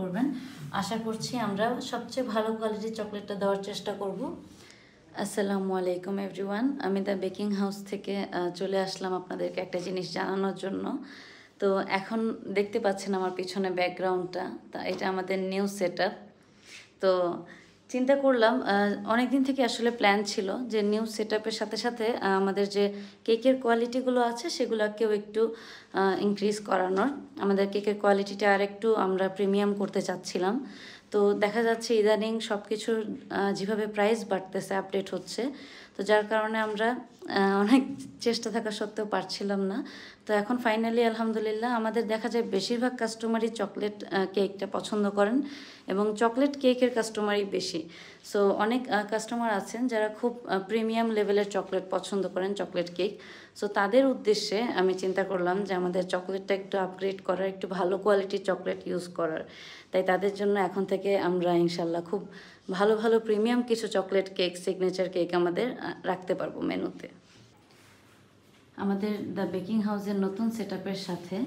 করবেন। আশা করছি আমরা সবচেয়ে ভালো কোয়ালিটির চকলেটটা দেওয়ার চেষ্টা করব। আসসালামু আলাইকুম এভরিওয়ান, আমি দ্য বেকিং হাউস থেকে চলে আসলাম আপনাদেরকে একটা জিনিস জানানোর জন্য। তো এখন দেখতে পাচ্ছেন আমার পিছনে ব্যাকগ্রাউন্ডটা, তা এটা আমাদের নিউ সেটআপ। তো চিন্তা করলাম অনেক দিন থেকে আসলে প্ল্যান ছিল যে নিউ সেটআপের সাথে সাথে আমাদের যে কেকের কোয়ালিটিগুলো আছে সেগুলোকেও একটু ইনক্রিজ করানোর, আমাদের কেকের কোয়ালিটিটা আর একটু আমরা প্রিমিয়াম করতে চাচ্ছিলাম। তো দেখা যাচ্ছে ইদানিং সব কিছুর যেভাবে প্রাইস বাড়তেছে, আপডেট হচ্ছে, তো যার কারণে আমরা অনেক চেষ্টা থাকা সত্ত্বেও পারছিলাম না। তো এখন ফাইনালি আলহামদুলিল্লাহ আমাদের দেখা যায় বেশিরভাগ কাস্টমারই চকলেট কেকটা পছন্দ করেন এবং চকলেট কেকের কাস্টমারই বেশি। সো অনেক কাস্টমার আছেন যারা খুব প্রিমিয়াম লেভেলের চকলেট পছন্দ করেন, চকলেট কেক। সো তাদের উদ্দেশ্যে আমি চিন্তা করলাম যে আমাদের চকলেটটা একটু আপগ্রেড করার, একটু ভালো কোয়ালিটির চকলেট ইউজ করার। তাই তাদের জন্য এখন থেকে আমরা ইনশাল্লাহ খুব ভালো ভালো প্রিমিয়াম কিছু চকলেট কেক, সিগনেচার কেক আমাদের রাখতে পারবো মেনুতে। আমাদের দ্য বেকিং হাউসের নতুন সেটআপের সাথে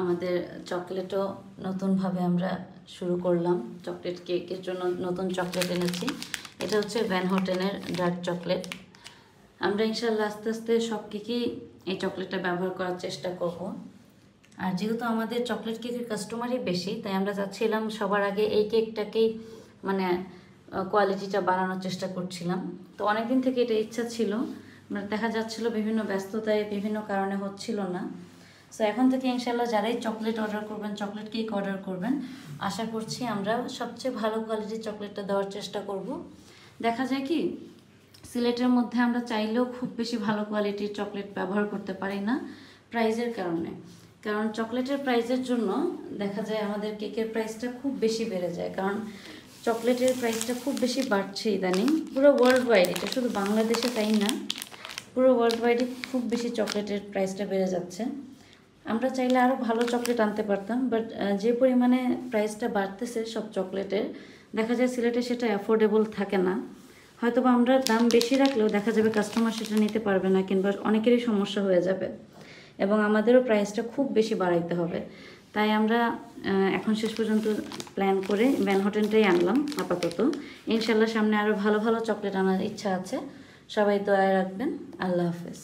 আমাদের চকলেটও নতুনভাবে আমরা শুরু করলাম। চকলেট কেকের জন্য নতুন চকলেট এনেছি। এটা হচ্ছে ভ্যান হোটেনের ডার্ক চকলেট। আমরা ইনশাল্লাহ আস্তে আস্তে সব কেকেই এই চকলেটটা ব্যবহার করার চেষ্টা করব। আর যেহেতু আমাদের চকলেট কেকের কাস্টমারই বেশি, তাই আমরা চাচ্ছিলাম সবার আগে এই কেকটাকেই মানে কোয়ালিটিটা বাড়ানোর চেষ্টা করছিলাম। তো অনেকদিন থেকে এটা ইচ্ছা ছিল, দেখা যাচ্ছিল বিভিন্ন ব্যস্ততায় বিভিন্ন কারণে হচ্ছিল না। সো এখন থেকে ইনশাল্লাহ যারাই চকলেট অর্ডার করবেন, চকলেট কেক অর্ডার করবেন, আশা করছি আমরা সবচেয়ে ভালো কোয়ালিটির চকলেটটা দেওয়ার চেষ্টা করব। দেখা যায় কি সিলেটের মধ্যে আমরা চাইলেও খুব বেশি ভালো কোয়ালিটির চকলেট ব্যবহার করতে পারি না প্রাইজের কারণে। কারণ চকলেটের প্রাইসের জন্য দেখা যায় আমাদের কেকের প্রাইসটা খুব বেশি বেড়ে যায়, কারণ চকলেটের প্রাইসটা খুব বেশি বাড়ছে ইদানিং পুরো ওয়ার্ল্ড ওয়াইড। এটা শুধু বাংলাদেশে তাই না, পুরো ওয়ার্ল্ড ওয়াইডে খুব বেশি চকলেটের প্রাইসটা বেড়ে যাচ্ছে। আমরা চাইলে আরও ভালো চকলেট আনতে পারতাম, বাট যে পরিমাণে প্রাইসটা বাড়তেছে সব চকলেটের, দেখা যায় সিলেটে সেটা অ্যাফোর্ডেবল থাকে না। হয়তো বা আমরা দাম বেশি রাখলেও দেখা যাবে কাস্টমার সেটা নিতে পারবে না, কিংবা অনেকেরই সমস্যা হয়ে যাবে এবং আমাদেরও প্রাইসটা খুব বেশি বাড়াইতে হবে। তাই আমরা এখন শেষ পর্যন্ত প্ল্যান করে ভ্যান হোটেলটাই আনলাম আপাতত। ইনশাল্লাহ সামনে আরও ভালো ভালো চকলেট আনার ইচ্ছা আছে। সবাই দোয়ায় রাখবেন। আল্লাহ হাফেজ।